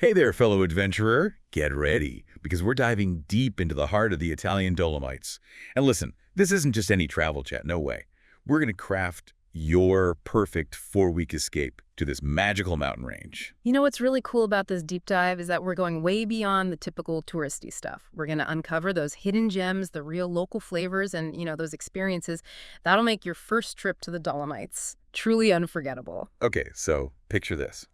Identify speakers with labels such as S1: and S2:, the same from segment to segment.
S1: Hey there, fellow adventurer. Get ready, because we're diving deep into the heart of the Italian Dolomites. And listen, this isn't just any travel chat, no way. We're going to craft your perfect 4-week escape to this magical mountain range.
S2: You know what's really cool about this deep dive is that we're going way beyond the typical touristy stuff. We're going to uncover those hidden gems, the real local flavors, and, those experiences that'll make your first trip to the Dolomites truly unforgettable.
S1: Okay, so picture this.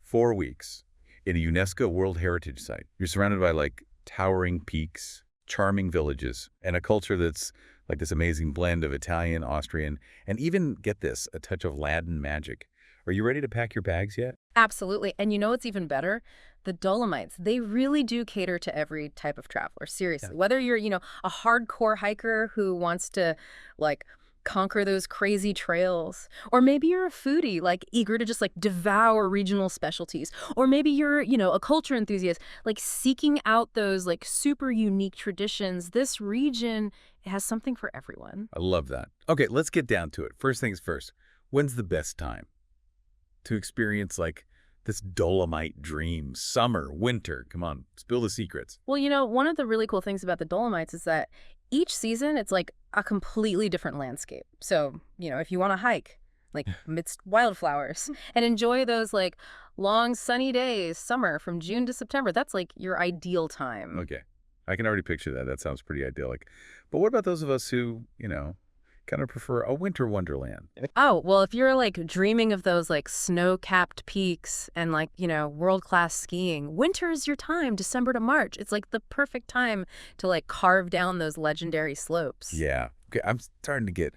S1: 4 weeks in a UNESCO World Heritage Site. You're surrounded by, towering peaks, charming villages, and a culture that's like this amazing blend of Italian, Austrian, and even, get this, a touch of Latin magic. Are you ready to pack your bags yet?
S2: Absolutely. And you know what's even better? The Dolomites, they really do cater to every type of traveler, seriously.
S1: Yeah.
S2: Whether you're, a hardcore hiker who wants to, conquer those crazy trails, or maybe you're a foodie, eager to just, devour regional specialties, or maybe you're, a culture enthusiast, seeking out those, super unique traditions. This region has something for everyone.
S1: I love that. Okay, let's get down to it. First things first, when's the best time to experience, this Dolomite dream? Summer, winter? Come on, spill the secrets.
S2: Well, one of the really cool things about the Dolomites is that each season, it's a completely different landscape. So, if you want to hike, amidst wildflowers, and enjoy those, long sunny days, summer from June to September, that's, your ideal time.
S1: Okay, I can already picture that. That sounds pretty idyllic. But what about those of us who, kind of prefer a winter wonderland?
S2: Oh, well, if you're, dreaming of those, snow-capped peaks and, world-class skiing, winter is your time, December to March. It's, the perfect time to, carve down those legendary slopes.
S1: Yeah. Okay, I'm starting to get,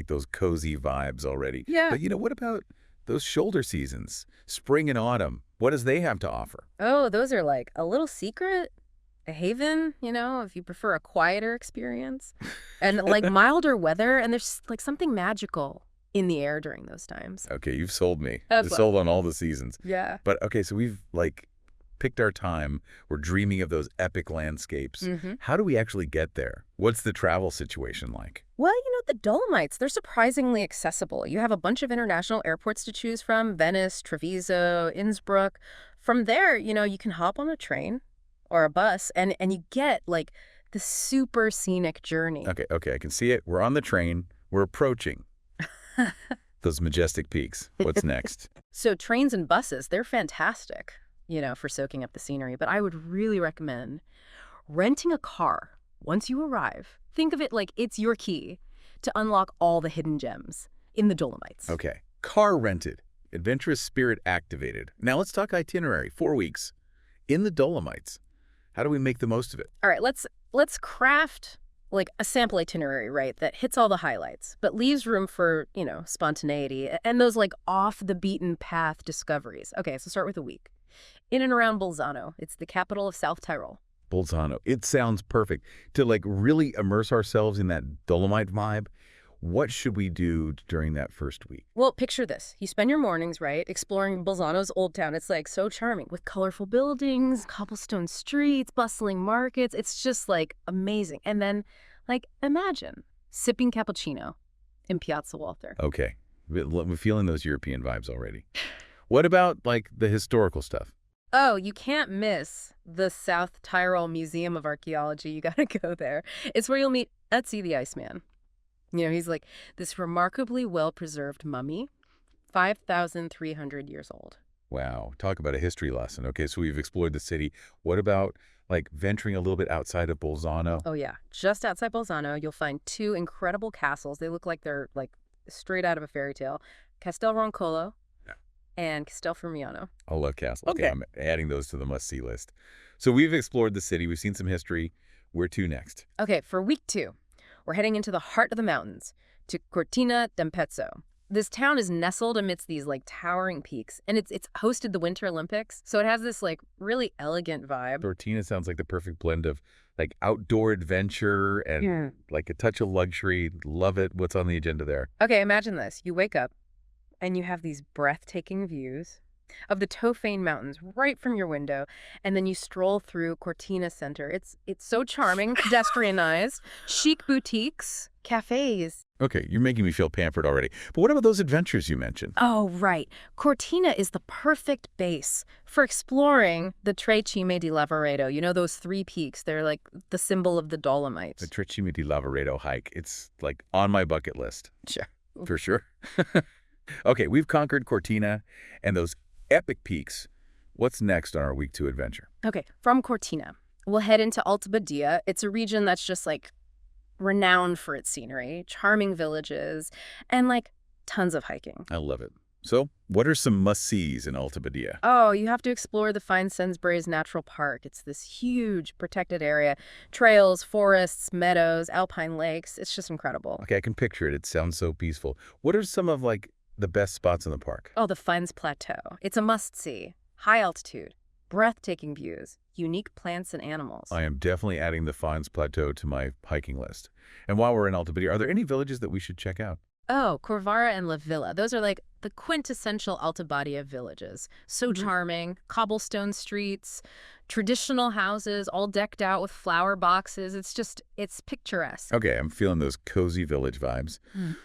S1: those cozy vibes already.
S2: Yeah.
S1: But, what about those shoulder seasons? Spring and autumn. What does they have to offer?
S2: Oh, those are, a little secret. A haven, if you prefer a quieter experience, and milder weather, and there's something magical in the air during those times.
S1: Okay, you've sold me.
S2: That's
S1: Sold on all the seasons.
S2: Yeah.
S1: But okay, so we've picked our time. We're dreaming of those epic landscapes. How do we actually get there? What's the travel situation like?
S2: Well, the Dolomites, they're surprisingly accessible. You have a bunch of international airports to choose from: Venice, Treviso, Innsbruck. From there, you can hop on a train or a bus, and you get, the super scenic journey.
S1: Okay, I can see it. We're on the train. We're approaching those majestic peaks. What's next?
S2: So trains and buses, they're fantastic, for soaking up the scenery. But I would really recommend renting a car once you arrive. Think of it like it's your key to unlock all the hidden gems in the Dolomites.
S1: Okay, car rented, adventurous spirit activated. Now let's talk itinerary. 4 weeks in the Dolomites. How do we make the most of it?
S2: All right, let's craft a sample itinerary, right, that hits all the highlights, but leaves room for, spontaneity and those off the beaten path discoveries. Okay, so start with a week. In and around Bolzano. It's the capital of South Tyrol.
S1: Bolzano. It sounds perfect. To really immerse ourselves in that Dolomite vibe, what should we do during that first week?
S2: Well, picture this. You spend your mornings, right, exploring Bolzano's old town. It's so charming with colorful buildings, cobblestone streets, bustling markets. It's just amazing. And then imagine sipping cappuccino in Piazza Walter.
S1: Okay. We're feeling those European vibes already. What about the historical stuff?
S2: Oh, you can't miss the South Tyrol Museum of Archaeology. You got to go there. It's where you'll meet Ötzi the Iceman. He's this remarkably well-preserved mummy, 5,300 years old.
S1: Wow. Talk about a history lesson. Okay, so we've explored the city. What about, venturing a little bit outside of Bolzano?
S2: Oh, yeah. Just outside Bolzano, you'll find 2 incredible castles. They look like they're, straight out of a fairy tale. Castel Roncolo and Castel Firmiano.
S1: I love castles.
S2: Okay.
S1: I'm adding those to the must-see list. So we've explored the city. We've seen some history. Where to next?
S2: Okay, for week 2. We're heading into the heart of the mountains, to Cortina d'Ampezzo. This town is nestled amidst these towering peaks, and it's hosted the Winter Olympics, so it has this really elegant vibe.
S1: Cortina sounds like the perfect blend of outdoor adventure and a touch of luxury. Love it. What's on the agenda there?
S2: Okay, imagine this. You wake up and you have these breathtaking views of the Tofane Mountains right from your window, and then you stroll through Cortina Center. It's so charming, pedestrianized, chic boutiques, cafes,
S1: Okay, you're making me feel pampered already. But what about those adventures you mentioned?
S2: Oh, right. Cortina is the perfect base for exploring the Tre Cime di Lavaredo. You know those three peaks? They're like the symbol of the
S1: The
S2: Dolomites.
S1: Tricimi di Lavaredo hike. It's like on my bucket list.
S2: Sure.
S1: For sure. Okay, we've conquered Cortina and those epic peaks. What's next on our week 2 adventure?
S2: Okay, from Cortina, we'll head into Alta Badia. It's a region that's just like renowned for its scenery, charming villages, and like tons of hiking.
S1: I love it. So, what are some must-sees in Alta Badia?
S2: Oh, you have to explore the Fine Sainsbury's Natural Park. It's this huge protected area. Trails, forests, meadows, alpine lakes. It's just incredible.
S1: Okay, I can picture it. It sounds so peaceful. What are some of, like, the best spots in the park?
S2: Oh, the Fines Plateau. It's a must-see. High altitude, breathtaking views, unique plants and animals.
S1: I am definitely adding the Fines Plateau to my hiking list. And while we're in Alta Badia, are there any villages that we should check out?
S2: Oh, Corvara and La Villa. Those are like the quintessential Alta Badia villages. So charming, cobblestone streets, traditional houses, all decked out with flower boxes. It's picturesque.
S1: Okay, I'm feeling those cozy village vibes.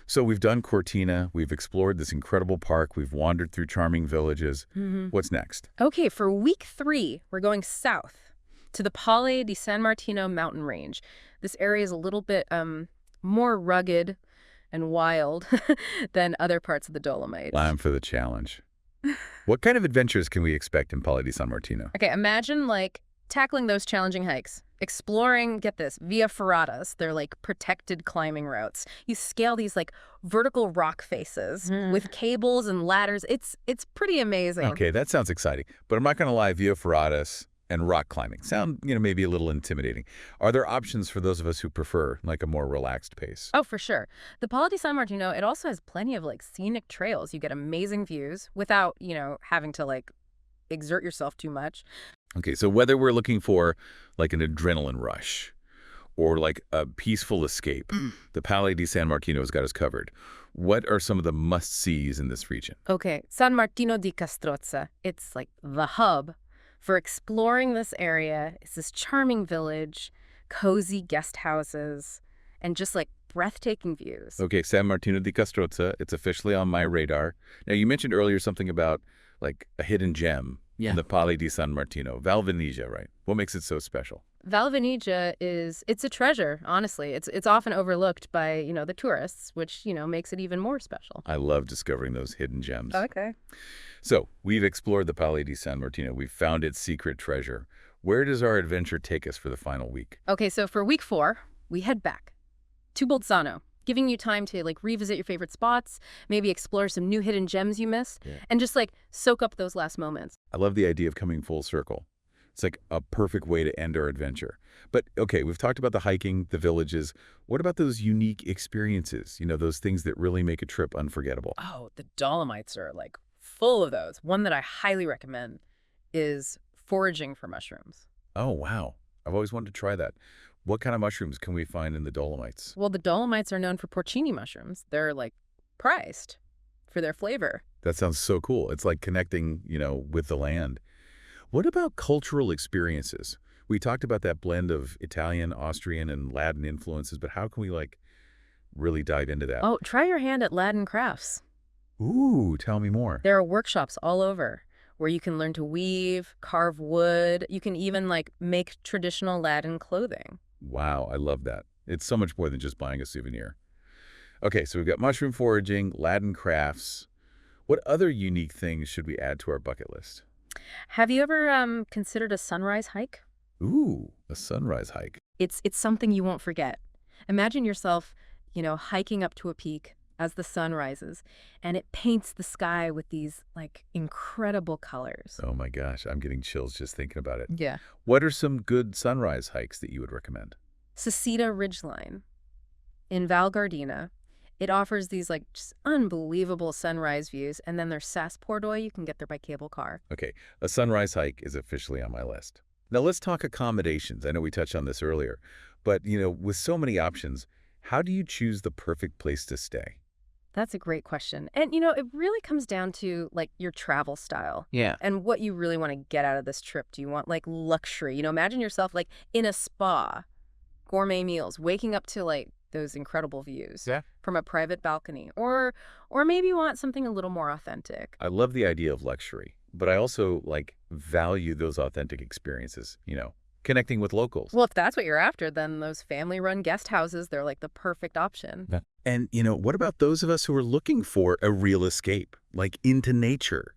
S1: So we've done Cortina, we've explored this incredible park, we've wandered through charming villages. What's next?
S2: Okay, for week 3, we're going south to the Palle di San Martino mountain range. This area is a little bit more rugged and wild than other parts of the Dolomites.
S1: I'm for the challenge. What kind of adventures can we expect in Palle di San Martino?
S2: Okay, imagine like tackling those challenging hikes, exploring, get this, via ferratas. They're like protected climbing routes. You scale these like vertical rock faces with cables and ladders. It's pretty amazing.
S1: Okay, that sounds exciting. But I'm not going to lie, Via Ferratas and rock climbing sound, maybe a little intimidating. Are there options for those of us who prefer like a more relaxed pace?
S2: Oh, for sure. The Palle di San Martino, it also has plenty of like scenic trails. You get amazing views without, having to like exert yourself too much.
S1: Okay, so whether we're looking for like an adrenaline rush or like a peaceful escape, the Palle di San Martino has got us covered. What are some of the must-sees in this region?
S2: Okay, San Martino di Castrozza. It's like the hub for exploring this area. It's this charming village, cozy guest houses, and just like breathtaking views.
S1: Okay, San Martino di Castrozza, it's officially on my radar. Now, you mentioned earlier something about like a hidden gem in the Palle di San Martino, Val Venezia, right? What makes it so special?
S2: Val Venezia it's a treasure, honestly. It's often overlooked by, the tourists, which, makes it even more special.
S1: I love discovering those hidden gems.
S2: Okay.
S1: So, we've explored the Palle di San Martino. We've found its secret treasure. Where does our adventure take us for the final week?
S2: Okay, so for week 4, we head back to Bolzano, giving you time to like revisit your favorite spots, maybe explore some new hidden gems you missed, and just like soak up those last moments.
S1: I love the idea of coming full circle. It's like a perfect way to end our adventure. But okay, we've talked about the hiking, the villages. What about those unique experiences? Those things that really make a trip unforgettable.
S2: Oh, the Dolomites are like full of those. One that I highly recommend is foraging for mushrooms.
S1: Oh, wow. I've always wanted to try that. What kind of mushrooms can we find in the Dolomites?
S2: Well, the Dolomites are known for porcini mushrooms. They're like prized for their flavor.
S1: That sounds so cool. It's like connecting, with the land. What about cultural experiences? We talked about that blend of Italian, Austrian, and Latin influences, but how can we like really dive into that?
S2: Oh, try your hand at Latin crafts.
S1: Ooh, tell me more.
S2: There are workshops all over where you can learn to weave, carve wood. You can even like make traditional Latin clothing.
S1: Wow, I love that. It's so much more than just buying a souvenir. Okay, so we've got mushroom foraging, Latin crafts. What other unique things should we add to our bucket list?
S2: Have you ever considered a sunrise hike?
S1: Ooh, a sunrise hike.
S2: It's something you won't forget. Imagine yourself, hiking up to a peak as the sun rises, and it paints the sky with these like incredible colors.
S1: Oh my gosh, I'm getting chills just thinking about it.
S2: Yeah.
S1: What are some good sunrise hikes that you would recommend?
S2: Sasita Ridgeline in Val Gardena. It offers these like just unbelievable sunrise views, and then there's Sas Pordoi. You can get there by cable car.
S1: Okay, a sunrise hike is officially on my list. Now let's talk accommodations. I know we touched on this earlier, but with so many options, how do you choose the perfect place to stay?
S2: That's a great question. And, it really comes down to like your travel style.
S1: Yeah.
S2: And what you really want to get out of this trip. Do you want like luxury? Imagine yourself like in a spa, gourmet meals, waking up to like those incredible views
S1: Yeah.
S2: from a private balcony. Or maybe you want something a little more authentic.
S1: I love the idea of luxury, but I also value those authentic experiences, connecting with locals.
S2: Well, if that's what you're after, then those family-run guest houses, they're like the perfect option.
S1: Yeah. And, what about those of us who are looking for a real escape, into nature?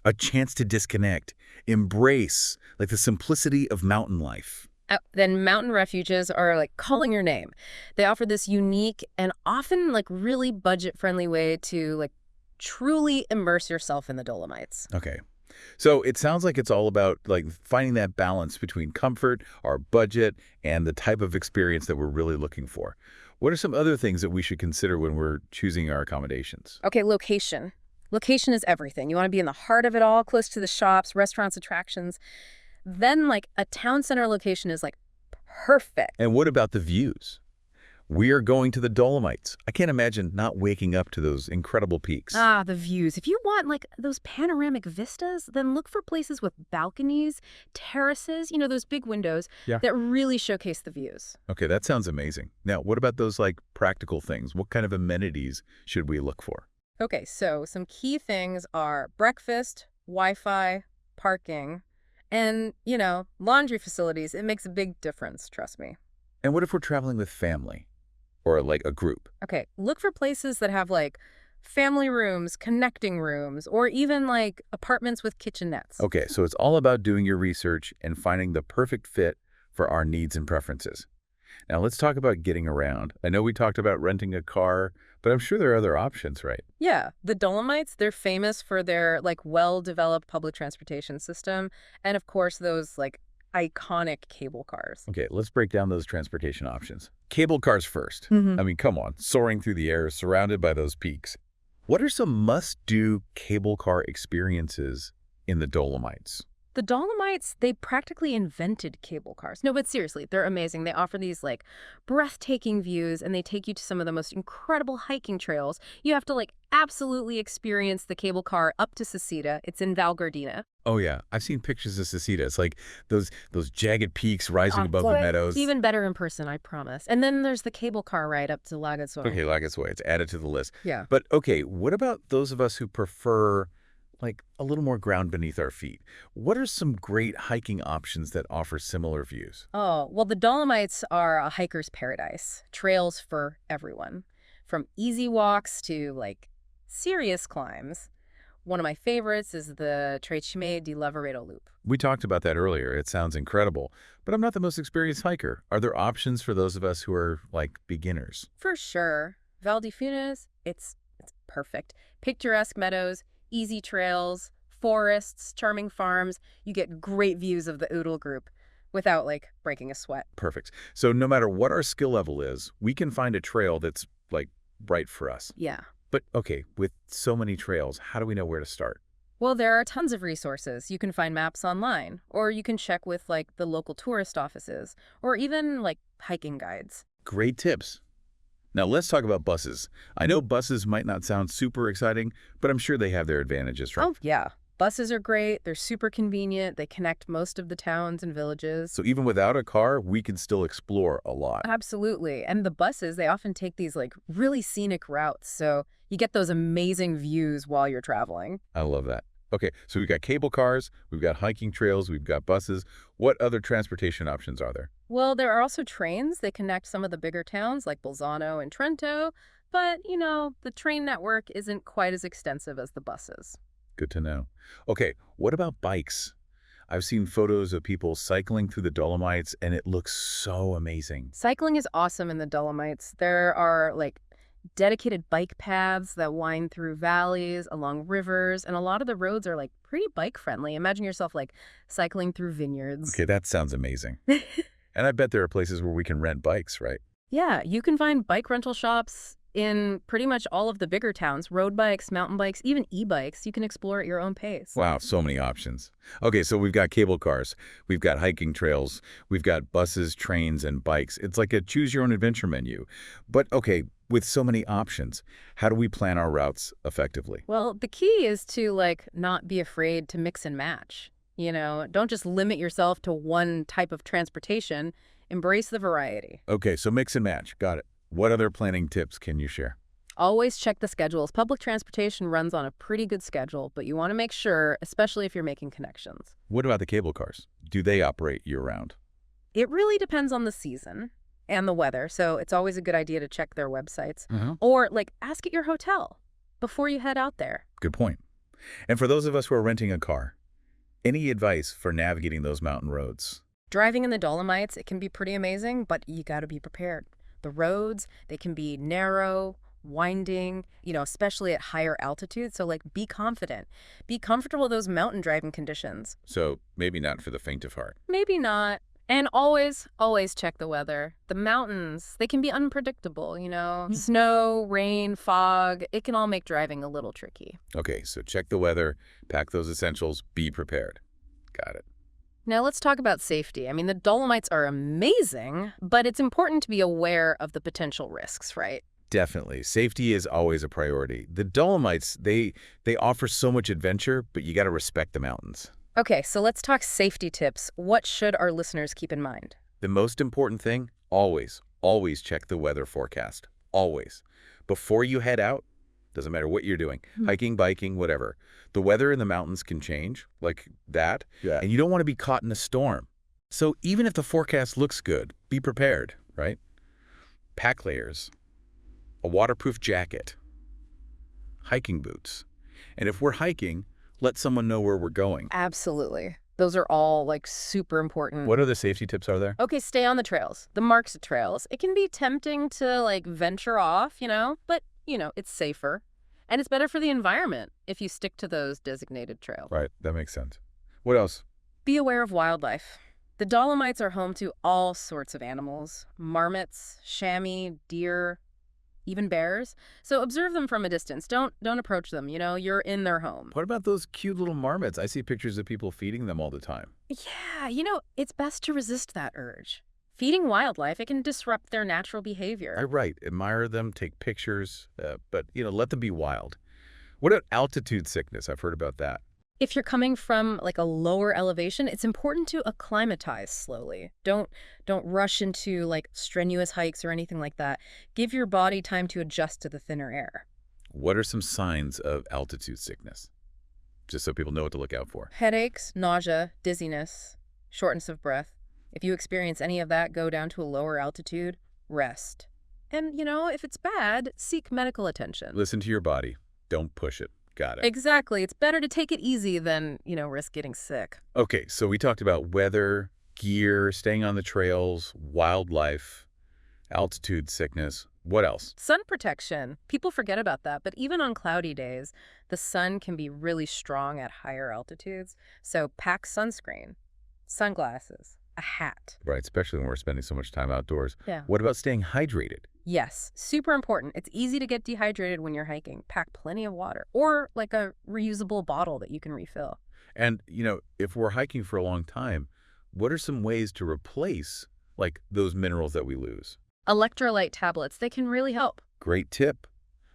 S1: A chance to disconnect, embrace, the simplicity of mountain life.
S2: Then mountain refuges are like calling your name. They offer this unique and often really budget-friendly way to truly immerse yourself in the Dolomites.
S1: Okay. So it sounds like it's all about finding that balance between comfort, our budget, and the type of experience that we're really looking for. What are some other things that we should consider when we're choosing our accommodations?
S2: Okay, location. Location is everything. You want to be in the heart of it all, close to the shops, restaurants, attractions. Then a town center location is perfect.
S1: And what about the views? We are going to the Dolomites. I can't imagine not waking up to those incredible peaks.
S2: Ah, the views. If you want those panoramic vistas, then look for places with balconies, terraces, those big windows that really showcase the views.
S1: Okay, that sounds amazing. Now, what about those practical things? What kind of amenities should we look for?
S2: Okay, so some key things are breakfast, Wi-Fi, parking, and, laundry facilities. It makes a big difference, trust me.
S1: And what if we're traveling with family or a group?
S2: Okay, look for places that have family rooms, connecting rooms, or even apartments with kitchenettes.
S1: Okay, so it's all about doing your research and finding the perfect fit for our needs and preferences. Now, let's talk about getting around. I know we talked about renting a car, but I'm sure there are other options, right?
S2: Yeah, the Dolomites, they're famous for their well-developed public transportation system, and of course those iconic cable cars.
S1: Okay, let's break down those transportation options. Cable cars first.
S2: Mhm.
S1: I mean, come on, soaring through the air, surrounded by those peaks. What are some must-do cable car experiences in the Dolomites?
S2: The Dolomites, they practically invented cable cars. No, but seriously, they're amazing. They offer these breathtaking views, and they take you to some of the most incredible hiking trails. You have to absolutely experience the cable car up to Sisita. It's in Val Gardena.
S1: Oh yeah, I've seen pictures of Sisita. It's those jagged peaks rising above the meadows.
S2: Even better in person, I promise. And then there's the cable car ride up to Lagazzo.
S1: Okay, Lagazzo, it's added to the list.
S2: Yeah.
S1: But okay, what about those of us who prefer a little more ground beneath our feet? What are some great hiking options that offer similar views?
S2: Oh, well, the Dolomites are a hiker's paradise. Trails for everyone. From easy walks to serious climbs. One of my favorites is the Trecime di Lavaredo Loop.
S1: We talked about that earlier. It sounds incredible, but I'm not the most experienced hiker. Are there options for those of us who are beginners?
S2: For sure. Val di Funes, it's perfect. Picturesque meadows, easy trails, forests, charming farms. You get great views of the Oodle group without breaking a sweat.
S1: Perfect. So no matter what our skill level is, we can find a trail that's right for us.
S2: Yeah.
S1: But okay, with so many trails, how do we know where to start?
S2: Well, there are tons of resources. You can find maps online, or you can check with the local tourist offices, or even hiking guides.
S1: Great tips. Now let's talk about buses. I know buses might not sound super exciting, but I'm sure they have their advantages, right?
S2: Oh, yeah. Buses are great. They're super convenient. They connect most of the towns and villages.
S1: So even without a car, we can still explore a lot.
S2: Absolutely. And the buses, they often take these really scenic routes. So you get those amazing views while you're traveling.
S1: I love that. Okay, so we've got cable cars, we've got hiking trails, we've got buses. What other transportation options are there?
S2: Well, there are also trains. They connect some of the bigger towns like Bolzano and Trento. But, the train network isn't quite as extensive as the buses.
S1: Good to know. Okay, what about bikes? I've seen photos of people cycling through the Dolomites, and it looks so amazing.
S2: Cycling is awesome in the Dolomites. There are dedicated bike paths that wind through valleys, along rivers, and a lot of the roads are pretty bike friendly. Imagine yourself cycling through vineyards.
S1: Okay, that sounds amazing. And I bet there are places where we can rent bikes, right?
S2: Yeah, you can find bike rental shops in pretty much all of the bigger towns. Road bikes, mountain bikes, even e-bikes. You can explore at your own pace.
S1: Wow, so many options. Okay, so we've got cable cars, we've got hiking trails, we've got buses, trains, and bikes. It's like a choose-your-own-adventure menu. But okay, with so many options, how do we plan our routes effectively?
S2: Well, the key is to not be afraid to mix and match. Don't just limit yourself to one type of transportation. Embrace the variety.
S1: Okay, so mix and match. Got it. What other planning tips can you share?
S2: Always check the schedules. Public transportation runs on a pretty good schedule, but you want to make sure, especially if you're making connections.
S1: What about the cable cars? Do they operate year-round?
S2: It really depends on the season and the weather, so it's always a good idea to check their websites.
S1: Mm-hmm.
S2: Or, ask at your hotel before you head out there.
S1: Good point. And for those of us who are renting a car, any advice for navigating those mountain roads?
S2: Driving in the Dolomites, it can be pretty amazing, but you got to be prepared. The roads, they can be narrow, winding, especially at higher altitudes. So, be confident. Be comfortable with those mountain driving conditions.
S1: So maybe not for the faint of heart.
S2: Maybe not. And always, always check the weather. The mountains, they can be unpredictable, Snow, rain, fog, it can all make driving a little tricky.
S1: Okay, so check the weather, pack those essentials, be prepared. Got it.
S2: Now let's talk about safety. I mean, the Dolomites are amazing, but it's important to be aware of the potential risks, right?
S1: Definitely. Safety is always a priority. The Dolomites, they offer so much adventure, but you got to respect the mountains.
S2: Okay, so let's talk safety tips. What should our listeners keep in mind?
S1: The most important thing, always check the weather forecast. Always. Before you head out, doesn't matter what you're doing, hiking, biking, whatever. The weather in the mountains can change, like that, and you don't want to be caught in a storm. So even if the forecast looks good, be prepared, right? Pack layers, a waterproof jacket, hiking boots. And if we're hiking, let someone know where we're going.
S2: Absolutely. Those are all super important.
S1: What other safety tips are there?
S2: Okay, stay on the trails, the marked trails. It can be tempting to venture off, but it's safer. And it's better for the environment if you stick to those designated trails.
S1: Right, that makes sense. What else?
S2: Be aware of wildlife. The Dolomites are home to all sorts of animals: marmots, chamois, deer, even bears. So observe them from a distance. Don't approach them. You're in their home.
S1: What about those cute little marmots? I see pictures of people feeding them all the time.
S2: Yeah, it's best to resist that urge. Feeding wildlife, it can disrupt their natural behavior.
S1: Right. Admire them, take pictures, but, let them be wild. What about altitude sickness? I've heard about that.
S2: If you're coming from a lower elevation, it's important to acclimatize slowly. Don't rush into strenuous hikes or anything like that. Give your body time to adjust to the thinner air.
S1: What are some signs of altitude sickness? Just so people know what to look out for.
S2: Headaches, nausea, dizziness, shortness of breath. If you experience any of that, go down to a lower altitude, rest. And, if it's bad, seek medical attention.
S1: Listen to your body. Don't push it. Got it.
S2: Exactly. It's better to take it easy than, risk getting sick.
S1: Okay, so we talked about weather, gear, staying on the trails, wildlife, altitude sickness. What else?
S2: Sun protection. People forget about that, but even on cloudy days, the sun can be really strong at higher altitudes. So pack sunscreen, sunglasses, a hat.
S1: Right, especially when we're spending so much time outdoors.
S2: Yeah.
S1: What about staying hydrated?
S2: Yes, super important. It's easy to get dehydrated when you're hiking. Pack plenty of water or a reusable bottle that you can refill.
S1: And, if we're hiking for a long time, what are some ways to replace, those minerals that we lose?
S2: Electrolyte tablets, they can really help.
S1: Great tip.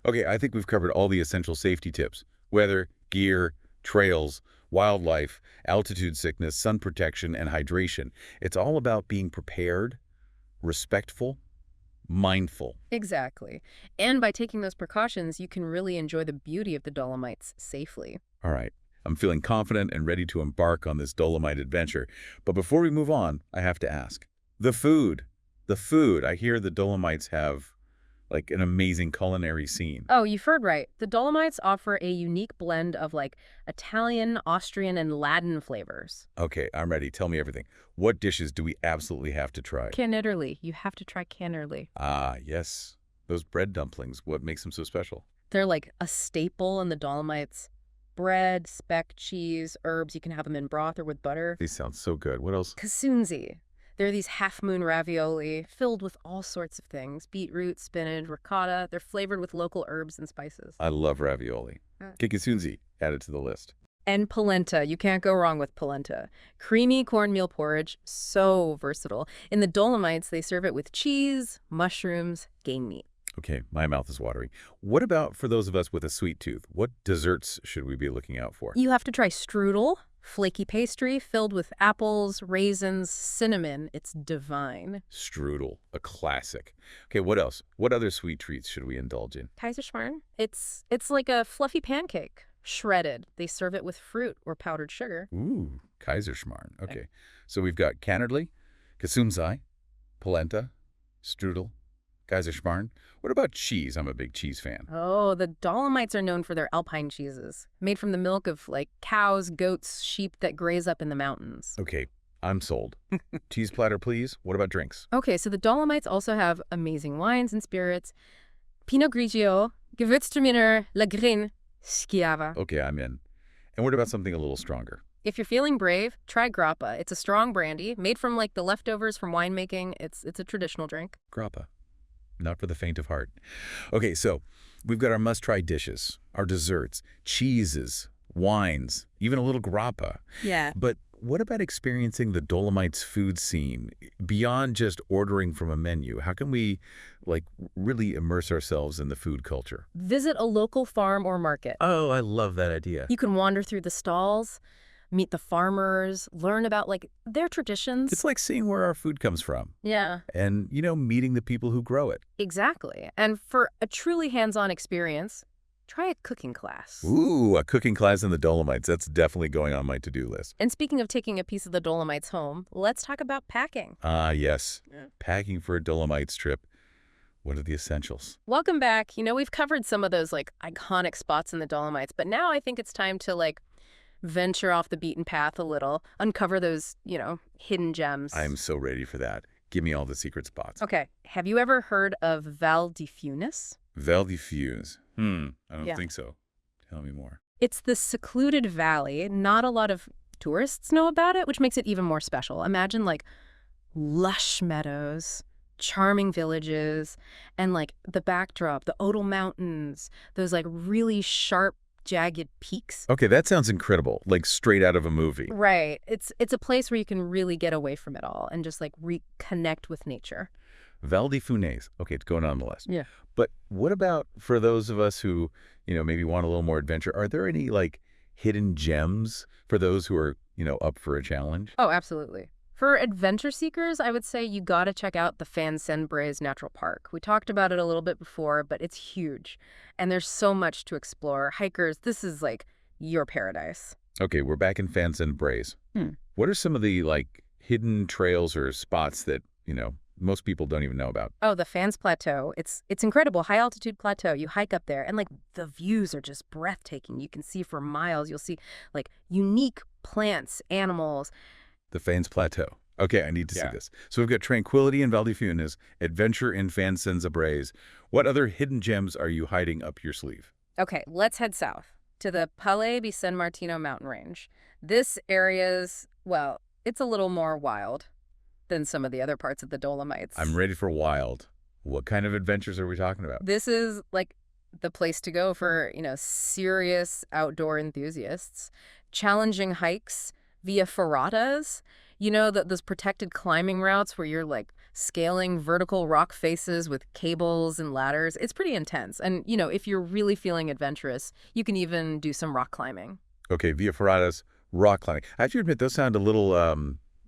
S1: Okay, I think we've covered all the essential safety tips. Weather, gear, trails, wildlife, altitude sickness, sun protection, and hydration. It's all about being prepared, respectful, mindful.
S2: Exactly. And by taking those precautions, you can really enjoy the beauty of the Dolomites safely.
S1: All right. I'm feeling confident and ready to embark on this Dolomite adventure. But before we move on, I have to ask. The food. I hear the Dolomites have an amazing culinary scene.
S2: Oh, you've heard right. The Dolomites offer a unique blend of Italian, Austrian, and Latin flavors.
S1: Okay, I'm ready. Tell me everything. What dishes do we absolutely have to try?
S2: Cannerli. You have to try cannerli.
S1: Ah, yes. Those bread dumplings. What makes them so special?
S2: They're a staple in the Dolomites. Bread, speck, cheese, herbs. You can have them in broth or with butter.
S1: These sound so good. What else?
S2: Kasunzi. They're these half-moon ravioli filled with all sorts of things: beetroot, spinach, ricotta. They're flavored with local herbs and spices.
S1: I love ravioli. Kikasunzi, add it to the list.
S2: And polenta. You can't go wrong with polenta. Creamy cornmeal porridge, so versatile. In the Dolomites, they serve it with cheese, mushrooms, game meat.
S1: Okay, my mouth is watering. What about for those of us with a sweet tooth? What desserts should we be looking out for?
S2: You have to try strudel, flaky pastry filled with apples, raisins, cinnamon. It's divine.
S1: Strudel, a classic. Okay, what else? What other sweet treats should we indulge in?
S2: Kaiserschmarrn. It's like a fluffy pancake, shredded. They serve it with fruit or powdered sugar.
S1: Ooh, Kaiserschmarrn. Okay, so we've got Cannerly, Gesundheit, polenta, strudel, Kaiserschmarrn. What about cheese? I'm a big cheese fan.
S2: Oh, the Dolomites are known for their alpine cheeses, made from the milk of like cows, goats, sheep that graze up in the mountains.
S1: Okay, I'm sold. Cheese platter, please. What about drinks?
S2: Okay, so the Dolomites also have amazing wines and spirits. Pinot Grigio, Gewürztraminer, Lagrin, Schiava.
S1: Okay, I'm in. And what about something a little stronger?
S2: If you're feeling brave, try grappa. It's a strong brandy made from like the leftovers from winemaking. It's a traditional drink.
S1: Grappa. Not for the faint of heart. Okay, so we've got our must-try dishes, our desserts, cheeses, wines, even a little grappa.
S2: Yeah.
S1: But what about experiencing the Dolomites food scene beyond just ordering from a menu? How can we, like, really immerse ourselves in the food culture?
S2: Visit a local farm or market.
S1: Oh, I love that idea.
S2: You can wander through the stalls, meet the farmers, learn about like their traditions.
S1: It's like seeing where our food comes from.
S2: Yeah.
S1: And, meeting the people who grow it.
S2: Exactly. And for a truly hands-on experience, try a cooking class.
S1: Ooh, a cooking class in the Dolomites. That's definitely going on my to-do list.
S2: And speaking of taking a piece of the Dolomites home, let's talk about packing.
S1: Ah, yes.
S2: Yeah.
S1: Packing for a Dolomites trip. What are the essentials?
S2: Welcome back. We've covered some of those like iconic spots in the Dolomites, but now I think it's time to like venture off the beaten path a little, uncover those, hidden gems.
S1: I'm so ready for that. Give me all the secret spots.
S2: Okay. Have you ever heard of Val di Funes?
S1: Val di Funes. I don't
S2: Yeah.
S1: think so. Tell me more.
S2: It's this secluded valley. Not a lot of tourists know about it, which makes it even more special. Imagine like lush meadows, charming villages, and like the backdrop, the Odal Mountains, those like really sharp, jagged peaks.
S1: Okay, that sounds incredible. Like straight out of a movie.
S2: Right. It's a place where you can really get away from it all and just like reconnect with nature.
S1: Val di Funes. Okay, it's going on the list.
S2: Yeah.
S1: But what about for those of us who, maybe want a little more adventure? Are there any like hidden gems for those who are, up for a challenge?
S2: Oh, absolutely. For adventure seekers, I would say you gotta check out the Fan Sen Braes Natural Park. We talked about it a little bit before, but it's huge. And there's so much to explore. Hikers, this is like your paradise.
S1: Okay, we're back in Fan Sen Braes. What are some of the like hidden trails or spots that, most people don't even know about?
S2: Oh, the Fans Plateau. It's incredible. High altitude plateau. You hike up there and like the views are just breathtaking. You can see for miles. You'll see like unique plants, animals.
S1: The Fans Plateau. Okay, I need to see this. So we've got tranquility in Val di Funes, adventure in Fan Sen Braes. What other hidden gems are you hiding up your sleeve?
S2: Okay, let's head south to the Palle di San Martino mountain range. This area's, well, it's a little more wild than some of the other parts of the Dolomites.
S1: I'm ready for wild. What kind of adventures are we talking about?
S2: This is like the place to go for, serious outdoor enthusiasts. Challenging hikes via ferratas, those protected climbing routes where you're like scaling vertical rock faces with cables and ladders. It's pretty intense. And, if you're really feeling adventurous, you can even do some rock climbing.
S1: Okay, via ferratas, rock climbing. I have to admit, those sound a little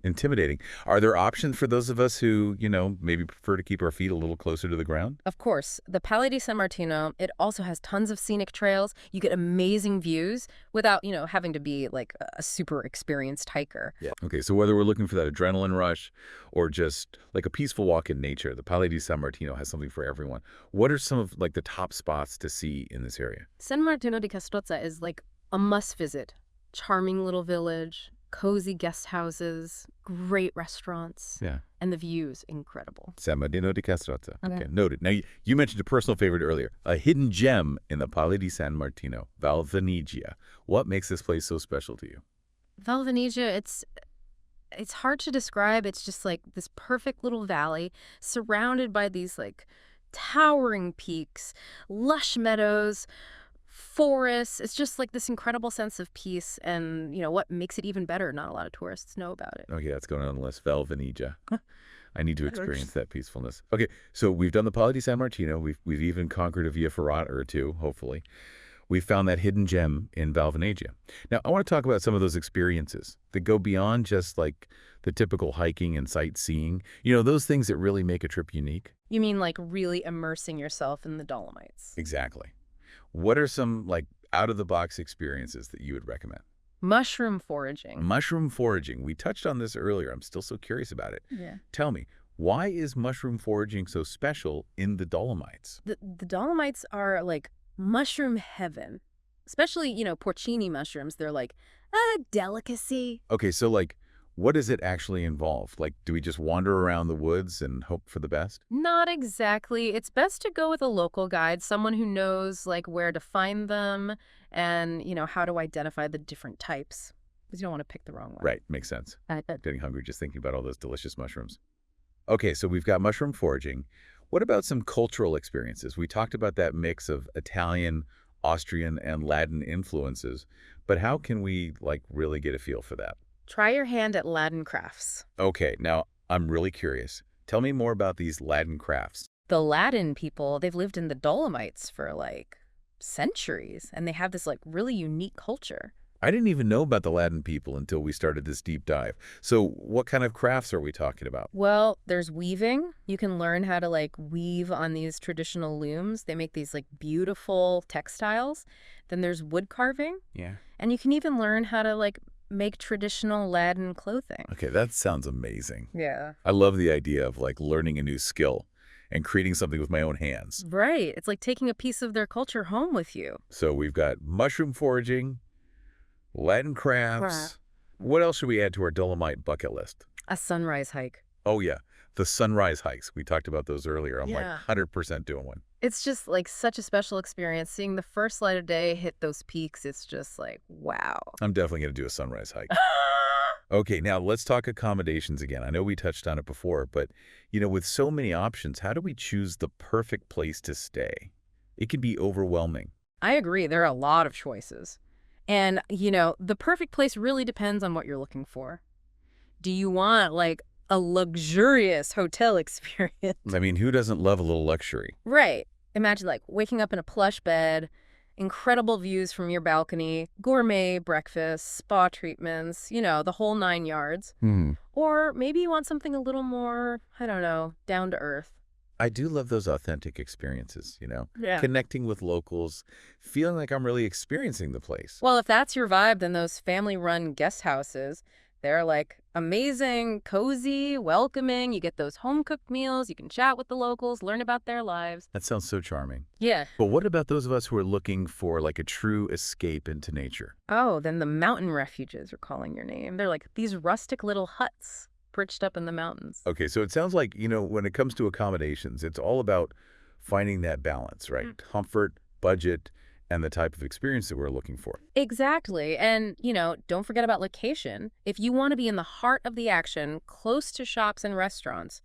S1: intimidating. Are there options for those of us who, maybe prefer to keep our feet a little closer to the ground?
S2: Of course. The Palle di San Martino, it also has tons of scenic trails. You get amazing views without, having to be like a super experienced hiker.
S1: Yeah. Okay, so whether we're looking for that adrenaline rush or just like a peaceful walk in nature, the Palle di San Martino has something for everyone. What are some of like the top spots to see in this area?
S2: San Martino di Castozza is like a must visit. Charming little village, cozy guest houses, great restaurants.
S1: Yeah.
S2: And the views, incredible.
S1: San Martino di Castozza. Okay, noted. Now, you mentioned a personal favorite earlier, a hidden gem in the Palle di San Martino, Val Venezia. What makes this place so special to you?
S2: Val Venezia, it's hard to describe. It's just like this perfect little valley surrounded by these like towering peaks, lush meadows, forests. It's just like this incredible sense of peace. And, what makes it even better, not a lot of tourists know about it.
S1: Okay, that's going on the list. Venezia. I need to experience that peacefulness. Okay, so we've done the Pala di San Martino. We've even conquered a Via Ferrata or two, hopefully. We found that hidden gem in Val Venezia. Now, I want to talk about some of those experiences that go beyond just like the typical hiking and sightseeing. Those things that really make a trip unique.
S2: You mean like really immersing yourself in the Dolomites?
S1: Exactly. What are some like out-of-the-box experiences that you would recommend?
S2: Mushroom foraging.
S1: Mushroom foraging. We touched on this earlier. I'm still so curious about it.
S2: Yeah.
S1: Tell me, why is mushroom foraging so special in the Dolomites?
S2: The Dolomites are like mushroom heaven. Especially, porcini mushrooms. They're like a delicacy.
S1: Okay, so like, what does it actually involve? Like, do we just wander around the woods and hope for the best?
S2: Not exactly. It's best to go with a local guide, someone who knows like where to find them and, how to identify the different types. Because you don't want to pick the wrong one.
S1: Right, makes sense.
S2: Uh,
S1: Getting hungry just thinking about all those delicious mushrooms. Okay, so we've got mushroom foraging. What about some cultural experiences? We talked about that mix of Italian, Austrian, and Latin influences, but how can we like really get a feel for that?
S2: Try your hand at Latin crafts.
S1: Okay, now I'm really curious. Tell me more about these Latin crafts.
S2: The Latin people, they've lived in the Dolomites for like centuries, and they have this like really unique culture.
S1: I didn't even know about the Latin people until we started this deep dive. So what kind of crafts are we talking about?
S2: Well, there's weaving. You can learn how to like weave on these traditional looms. They make these like beautiful textiles. Then there's wood carving.
S1: Yeah.
S2: And you can even learn how to like make traditional Latin clothing.
S1: Okay, that sounds amazing.
S2: Yeah.
S1: I love the idea of like learning a new skill and creating something with my own hands.
S2: Right. It's like taking a piece of their culture home with you.
S1: So we've got mushroom foraging, Latin crafts. What else should we add to our Dolomite bucket list?
S2: A sunrise hike.
S1: Oh, yeah. The sunrise hikes. We talked about those earlier. I'm
S2: Yeah.
S1: like 100% doing one.
S2: It's just like such a special experience. Seeing the first light of day hit those peaks, it's just like, wow.
S1: I'm definitely going to do a sunrise hike. Okay, now let's talk accommodations again. I know we touched on it before, but, with so many options, how do we choose the perfect place to stay? It can be overwhelming.
S2: I agree. There are a lot of choices. And, the perfect place really depends on what you're looking for. Do you want like a luxurious hotel experience?
S1: I mean, who doesn't love a little luxury?
S2: Right. Imagine like waking up in a plush bed, incredible views from your balcony, gourmet breakfast, spa treatments, the whole 9 yards. Or maybe you want something a little more, I don't know, down to earth.
S1: I do love those authentic experiences,
S2: Yeah.
S1: Connecting with locals, feeling like I'm really experiencing the place.
S2: Well, if that's your vibe, then those family-run guest houses, they're like amazing, cozy, welcoming. You get those home-cooked meals. You can chat with the locals, learn about their lives.
S1: That sounds so charming.
S2: Yeah.
S1: But what about those of us who are looking for like a true escape into nature?
S2: Oh, then the mountain refuges are calling your name. They're like these rustic little huts perched up in the mountains.
S1: Okay, so it sounds like, when it comes to accommodations, it's all about finding that balance, right? Comfort, budget, and the type of experience that we're looking for.
S2: Exactly. And, don't forget about location. If you want to be in the heart of the action, close to shops and restaurants,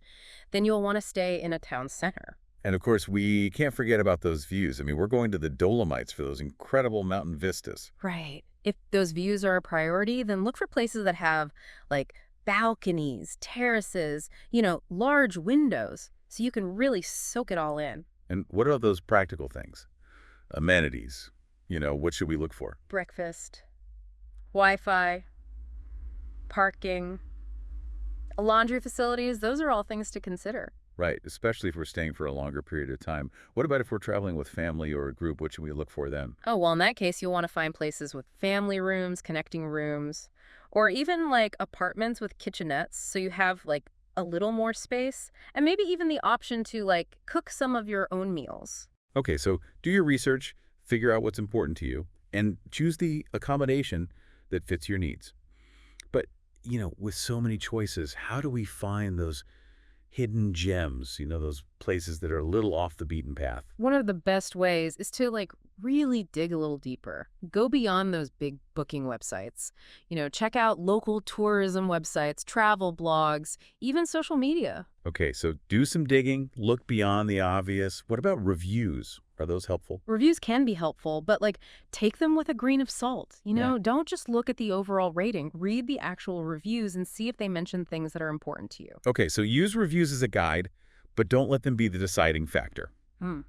S2: then you'll want to stay in a town center.
S1: And of course, we can't forget about those views. I mean, we're going to the Dolomites for those incredible mountain vistas.
S2: Right. If those views are a priority, then look for places that have, like, balconies, terraces, large windows, so you can really soak it all in.
S1: And what are those practical things? Amenities. What should we look for?
S2: Breakfast, Wi-Fi, parking, laundry facilities, those are all things to consider.
S1: Right, especially if we're staying for a longer period of time. What about if we're traveling with family or a group? What should we look for then?
S2: Oh, well, in that case, you'll want to find places with family rooms, connecting rooms, or even like apartments with kitchenettes, so you have like a little more space, and maybe even the option to like cook some of your own meals.
S1: Okay, so do your research, figure out what's important to you, and choose the accommodation that fits your needs. But, with so many choices, how do we find those hidden gems, those places that are a little off the beaten path?
S2: One of the best ways is to really dig a little deeper. Go beyond those big booking websites. Check out local tourism websites, travel blogs, even social media.
S1: Okay, so do some digging, look beyond the obvious. What about reviews? Are those helpful?
S2: Reviews can be helpful, but take them with a grain of salt.
S1: Yeah.
S2: Don't just look at the overall rating. Read the actual reviews and see if they mention things that are important to you.
S1: Okay, so use reviews as a guide, but don't let them be the deciding factor.
S2: Hmm.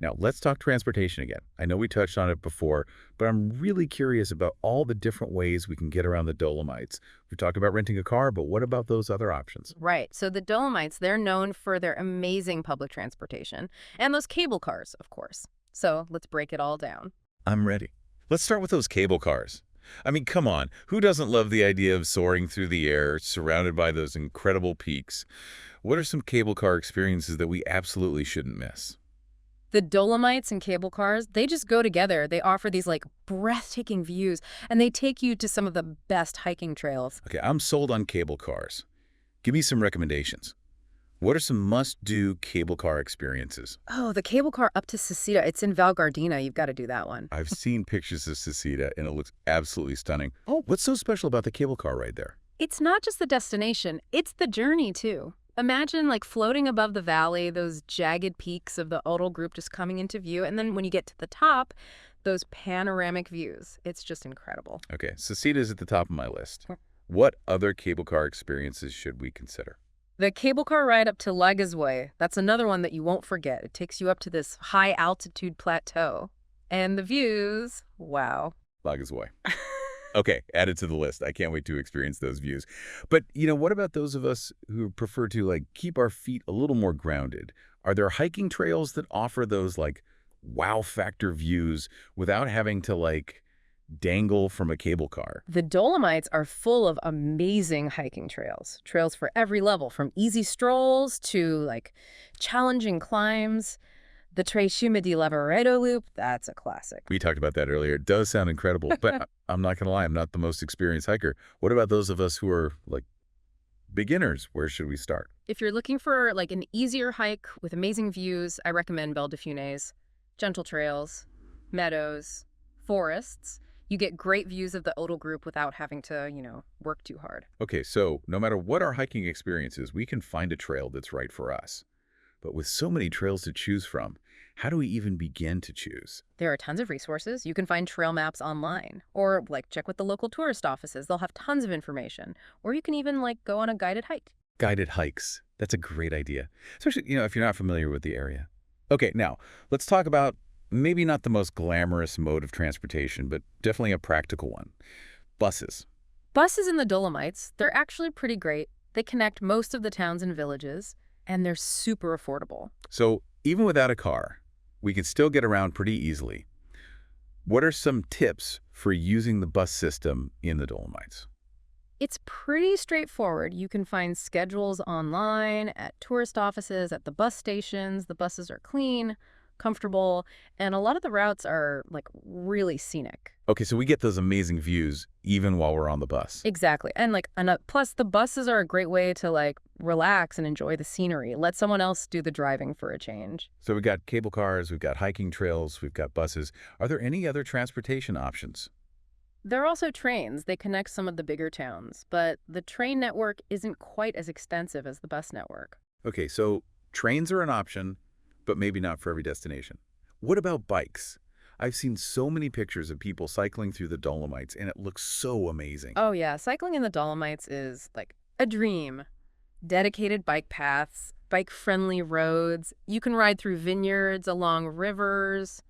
S1: Now, let's talk transportation again. I know we touched on it before, but I'm really curious about all the different ways we can get around the Dolomites. We talked about renting a car, but what about those other options?
S2: Right. So the Dolomites, they're known for their amazing public transportation and those cable cars, of course. So let's break it all down.
S1: I'm ready. Let's start with those cable cars. I mean, come on. Who doesn't love the idea of soaring through the air, surrounded by those incredible peaks? What are some cable car experiences that we absolutely shouldn't miss?
S2: The Dolomites and cable cars, they just go together. They offer these breathtaking views, and they take you to some of the best hiking trails.
S1: Okay, I'm sold on cable cars. Give me some recommendations. What are some must-do cable car experiences?
S2: Oh, the cable car up to Sisita. It's in Val Gardena. You've got to do that one.
S1: I've seen pictures of Sisita, and it looks absolutely stunning.
S2: Oh.
S1: What's so special about the cable car ride there?
S2: It's not just the destination, it's the journey, too. Imagine floating above the valley, those jagged peaks of the Odal group just coming into view, and then when you get to the top, those panoramic views. It's just incredible.
S1: Okay, Sisita is at the top of my list. What other cable car experiences should we consider?
S2: The cable car ride up to Lagazway, that's another one that you won't forget. It takes you up to this high-altitude plateau. And the views, wow.
S1: Lagazway. Okay, added to the list. I can't wait to experience those views. But, what about those of us who prefer to, keep our feet a little more grounded? Are there hiking trails that offer those, wow factor views without having to, dangle from a cable car?
S2: The Dolomites are full of amazing hiking trails. Trails for every level, from easy strolls to, challenging climbs. The Tracima di Lavaredo Loop, that's a classic.
S1: We talked about that earlier. It does sound incredible, but I'm not going to lie, I'm not the most experienced hiker. What about those of us who are, beginners? Where should we start?
S2: If you're looking for, an easier hike with amazing views, I recommend Val de Funes. Gentle trails, meadows, forests. You get great views of the Odal group without having to, work too hard.
S1: Okay, so no matter what our hiking experience is, we can find a trail that's right for us. But with so many trails to choose from, how do we even begin to choose?
S2: There are tons of resources. You can find trail maps online or check with the local tourist offices. They'll have tons of information. Or you can even go on a guided hike.
S1: Guided hikes. That's a great idea. Especially, if you're not familiar with the area. Okay, now let's talk about maybe not the most glamorous mode of transportation, but definitely a practical one. Buses.
S2: Buses in the Dolomites, they're actually pretty great. They connect most of the towns and villages, and they're super affordable.
S1: So even without a car, we can still get around pretty easily. What are some tips for using the bus system in the Dolomites?
S2: It's pretty straightforward. You can find schedules online, at tourist offices, at the bus stations. The buses are clean, comfortable, and a lot of the routes are really scenic.
S1: Okay, so we get those amazing views even while we're on the bus.
S2: Exactly. And plus the buses are a great way to relax and enjoy the scenery. Let someone else do the driving for a change.
S1: So we've got cable cars, we've got hiking trails, we've got buses. Are there any other transportation options?
S2: There are also trains. They connect some of the bigger towns, but the train network isn't quite as extensive as the bus network.
S1: Okay, so trains are an option, but maybe not for every destination. What about bikes? I've seen so many pictures of people cycling through the Dolomites, and it looks so amazing.
S2: Oh yeah, cycling in the Dolomites is a dream. Dedicated bike paths, bike-friendly roads. You can ride through vineyards, along rivers,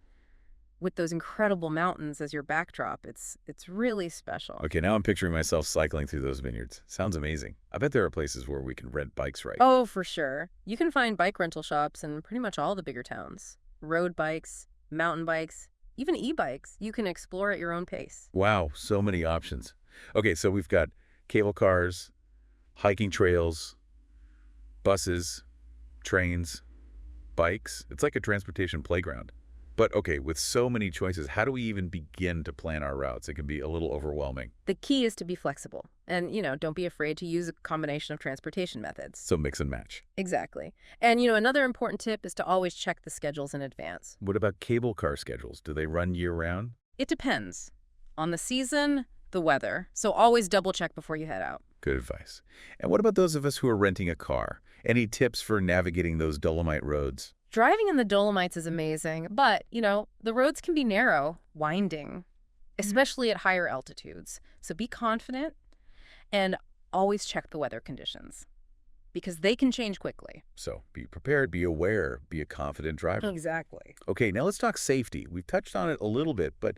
S2: with those incredible mountains as your backdrop. It's really special.
S1: Okay, now I'm picturing myself cycling through those vineyards. Sounds amazing. I bet there are places where we can rent bikes, right?
S2: Oh, for sure. You can find bike rental shops in pretty much all the bigger towns. Road bikes, mountain bikes, even e-bikes. You can explore at your own pace.
S1: Wow, so many options. Okay, so we've got cable cars, hiking trails, buses, trains, bikes. It's like a transportation playground. But okay, with so many choices, how do we even begin to plan our routes? It can be a little overwhelming.
S2: The key is to be flexible and, don't be afraid to use a combination of transportation methods.
S1: So mix and match.
S2: Exactly. And, another important tip is to always check the schedules in advance.
S1: What about cable car schedules? Do they run year-round?
S2: It depends on the season, the weather. So always double check before you head out.
S1: Good advice. And what about those of us who are renting a car? Any tips for navigating those Dolomite roads?
S2: Driving in the Dolomites is amazing, but, the roads can be narrow, winding, especially at higher altitudes. So be confident and always check the weather conditions because they can change quickly.
S1: So be prepared, be aware, be a confident driver.
S2: Exactly.
S1: Okay, now let's talk safety. We've touched on it a little bit, but,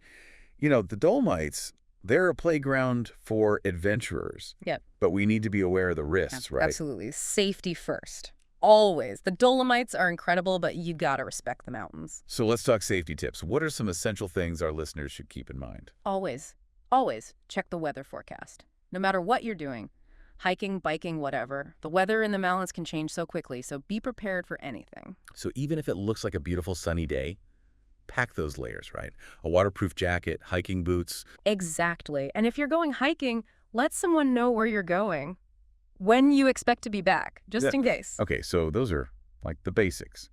S1: the Dolomites, they're a playground for adventurers.
S2: Yep.
S1: But we need to be aware of the risks, right?
S2: Absolutely. Safety first. Always. The Dolomites are incredible, but you gotta respect the mountains.
S1: So let's talk safety tips. What are some essential things our listeners should keep in mind?
S2: Always, always check the weather forecast. No matter what you're doing, hiking, biking, whatever, the weather in the mountains can change so quickly, so be prepared for anything.
S1: So even if it looks like a beautiful sunny day, pack those layers, right? A waterproof jacket, hiking boots.
S2: Exactly. And if you're going hiking, let someone know where you're going, when you expect to be back, just in case.
S1: Okay, so those are like the basics.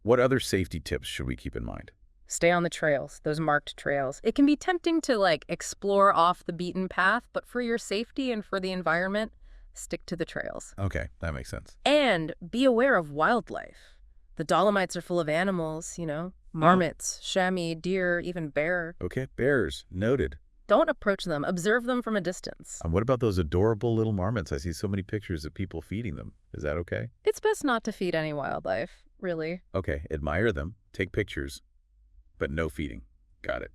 S1: What other safety tips should we keep in mind?
S2: Stay on the trails, those marked trails. It can be tempting to explore off the beaten path, but for your safety and for the environment, stick to the trails.
S1: Okay, that makes sense.
S2: And be aware of wildlife. The Dolomites are full of animals, marmots, chamois, deer, even bear.
S1: Okay, bears, noted.
S2: Don't approach them. Observe them from a distance.
S1: And what about those adorable little marmots? I see so many pictures of people feeding them. Is that okay?
S2: It's best not to feed any wildlife, really.
S1: Okay, admire them, take pictures, but no feeding. Got it.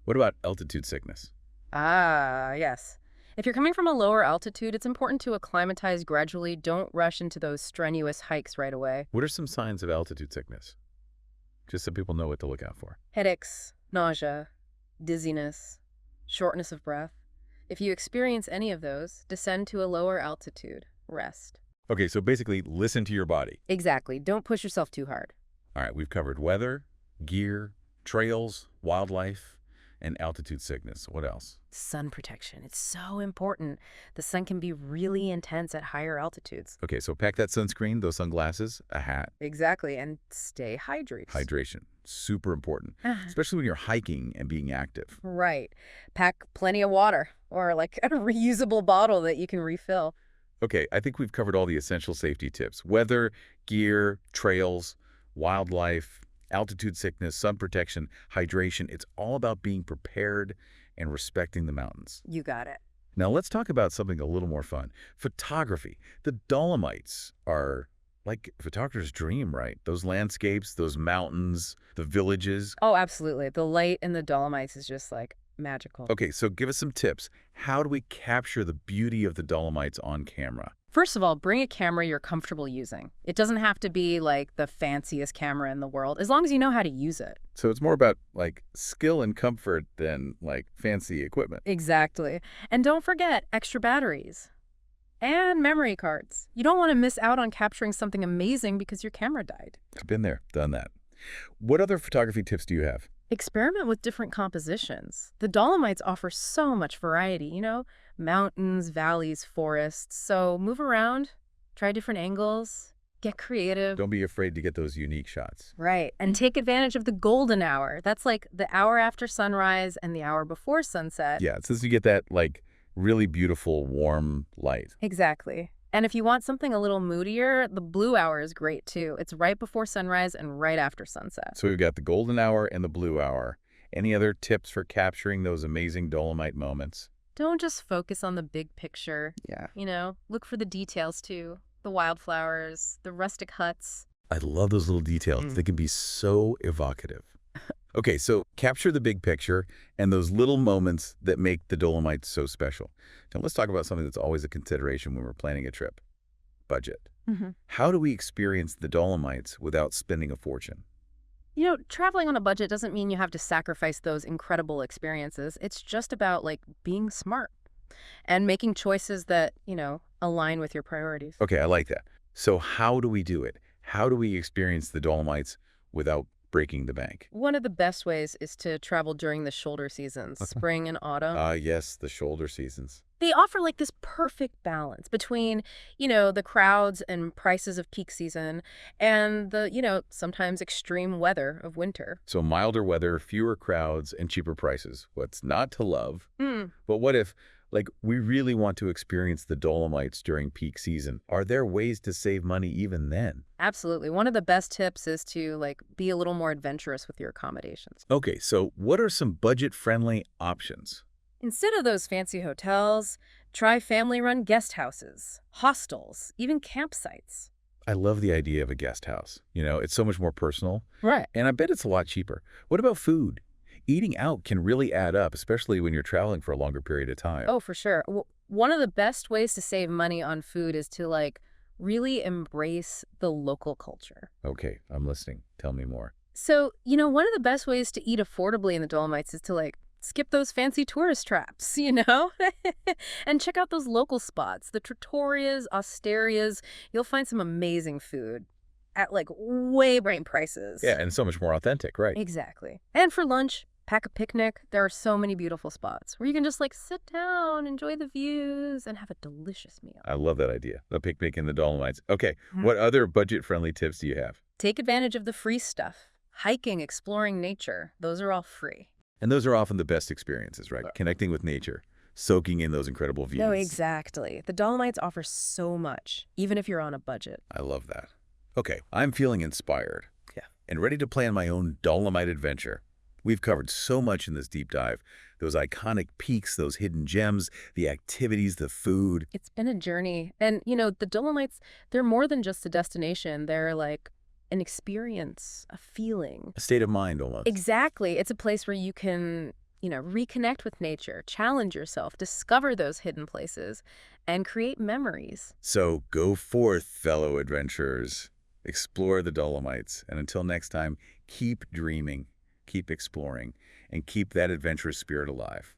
S1: What about altitude sickness?
S2: Ah, yes. If you're coming from a lower altitude, it's important to acclimatize gradually. Don't rush into those strenuous hikes right away.
S1: What are some signs of altitude sickness? Just so people know what to look out for.
S2: Headaches, nausea, dizziness, shortness of breath. If you experience any of those, descend to a lower altitude. Rest.
S1: Okay, so basically listen to your body.
S2: Exactly. Don't push yourself too hard.
S1: All right, we've covered weather, gear, trails, wildlife, and altitude sickness. What else?
S2: Sun protection. It's so important. The sun can be really intense at higher altitudes.
S1: Okay, so pack that sunscreen, those sunglasses, a hat.
S2: Exactly. And stay hydrated.
S1: Hydration. Super important, especially when you're hiking and being active.
S2: Right. Pack plenty of water or a reusable bottle that you can refill.
S1: Okay, I think we've covered all the essential safety tips. Weather, gear, trails, wildlife, altitude sickness, sun protection, hydration. It's all about being prepared and respecting the mountains.
S2: You got it.
S1: Now let's talk about something a little more fun. Photography. The Dolomites are like a photographer's dream, right? Those landscapes, those mountains, the villages.
S2: Oh, absolutely. The light in the Dolomites is just magical.
S1: Okay, so give us some tips. How do we capture the beauty of the Dolomites on camera?
S2: First of all, bring a camera you're comfortable using. It doesn't have to be the fanciest camera in the world, as long as you know how to use it.
S1: So it's more about skill and comfort than fancy equipment.
S2: Exactly. And don't forget extra batteries and memory cards. You don't want to miss out on capturing something amazing because your camera died.
S1: I've been there, done that. What other photography tips do you have?
S2: Experiment with different compositions. The Dolomites offer so much variety, mountains, valleys, forests. So move around, try different angles, get creative.
S1: Don't be afraid to get those unique shots.
S2: Right. And take advantage of the golden hour. That's the hour after sunrise and the hour before sunset.
S1: Yeah, since you get that really beautiful, warm light.
S2: Exactly. And if you want something a little moodier, the blue hour is great too. It's right before sunrise and right after sunset.
S1: So we've got the golden hour and the blue hour. Any other tips for capturing those amazing Dolomite moments?
S2: Don't just focus on the big picture.
S1: Yeah.
S2: Look for the details too. The wildflowers, the rustic huts.
S1: I love those little details. They can be so evocative. Okay, so capture the big picture and those little moments that make the Dolomites so special. Now let's talk about something that's always a consideration when we're planning a trip. Budget. How do we experience the Dolomites without spending a fortune?
S2: Traveling on a budget doesn't mean you have to sacrifice those incredible experiences. It's just about being smart and making choices that, align with your priorities.
S1: Okay, I like that. So how do we do it? How do we experience the Dolomites without breaking the bank.
S2: One of the best ways is to travel during the shoulder seasons, spring and autumn.
S1: Yes, the shoulder seasons.
S2: They offer like this perfect balance between, the crowds and prices of peak season and the, sometimes extreme weather of winter.
S1: So milder weather, fewer crowds, and cheaper prices. What's not to love?
S2: Mm.
S1: But what if, we really want to experience the Dolomites during peak season? Are there ways to save money even then?
S2: Absolutely. One of the best tips is to be a little more adventurous with your accommodations.
S1: Okay, so what are some budget-friendly options?
S2: Instead of those fancy hotels, try family-run guest houses, hostels, even campsites.
S1: I love the idea of a guest house. It's so much more personal.
S2: Right.
S1: And I bet it's a lot cheaper. What about food? Eating out can really add up, especially when you're traveling for a longer period of time.
S2: Oh, for sure. One of the best ways to save money on food is to really embrace the local culture.
S1: Okay, I'm listening. Tell me more.
S2: So, one of the best ways to eat affordably in the Dolomites is to skip those fancy tourist traps, and check out those local spots, the trattorias, osterias. You'll find some amazing food at way brain prices.
S1: Yeah, and so much more authentic, right?
S2: Exactly. And for lunch, pack a picnic. There are so many beautiful spots where you can just sit down, enjoy the views, and have a delicious meal.
S1: I love that idea. A picnic in the Dolomites. Okay, what other budget-friendly tips do you have?
S2: Take advantage of the free stuff. Hiking, exploring nature. Those are all free.
S1: And those are often the best experiences, right? Connecting with nature, soaking in those incredible views.
S2: No, exactly. The Dolomites offer so much, even if you're on a budget.
S1: I love that. Okay, I'm feeling inspired.
S2: Yeah.
S1: And ready to plan my own Dolomite adventure. We've covered so much in this deep dive. Those iconic peaks, those hidden gems, the activities, the food.
S2: It's been a journey. And, the Dolomites, they're more than just a destination. They're an experience, a feeling.
S1: A state of mind almost.
S2: Exactly. It's a place where you can, reconnect with nature, challenge yourself, discover those hidden places, and create memories.
S1: So go forth, fellow adventurers. Explore the Dolomites. And until next time, keep dreaming, keep exploring, and keep that adventurous spirit alive.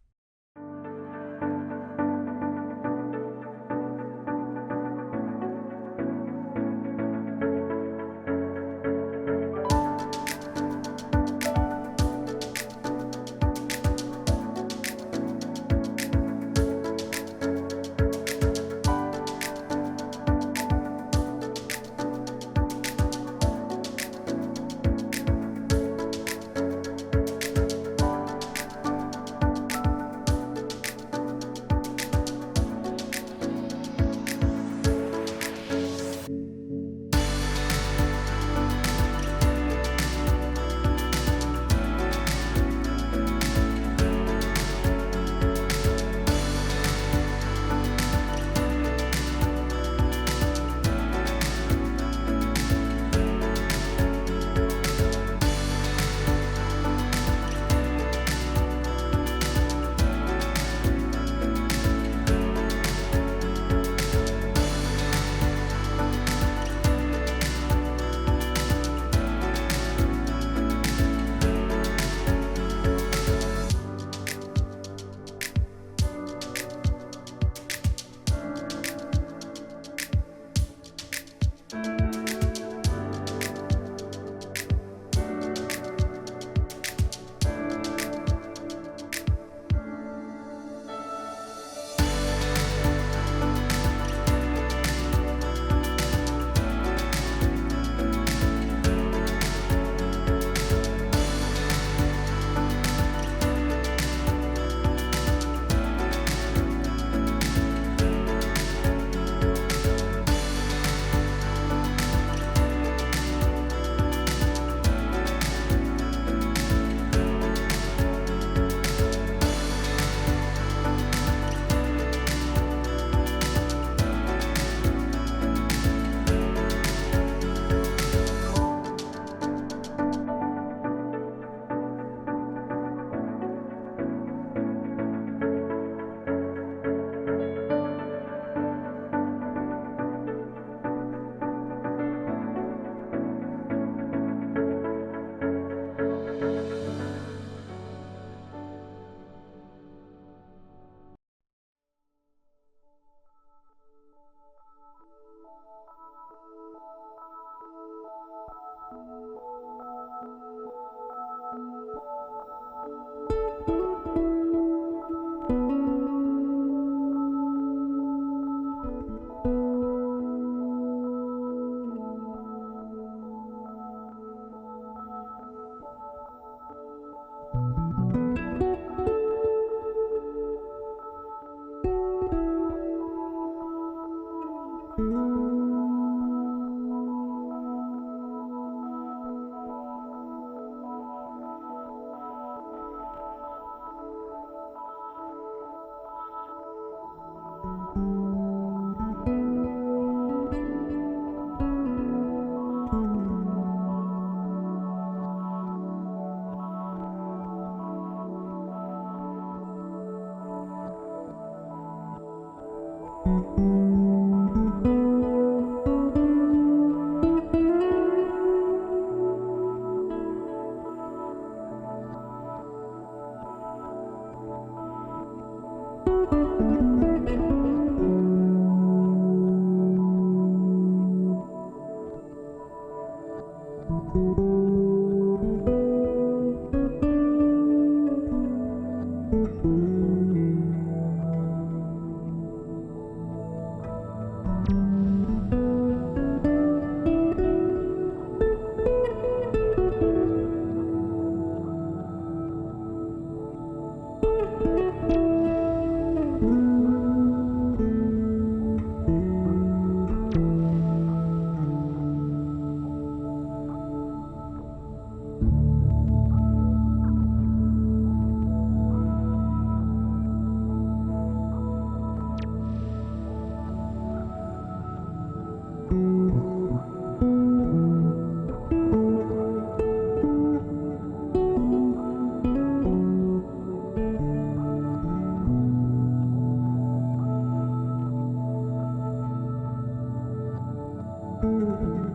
S3: Mm-hmm.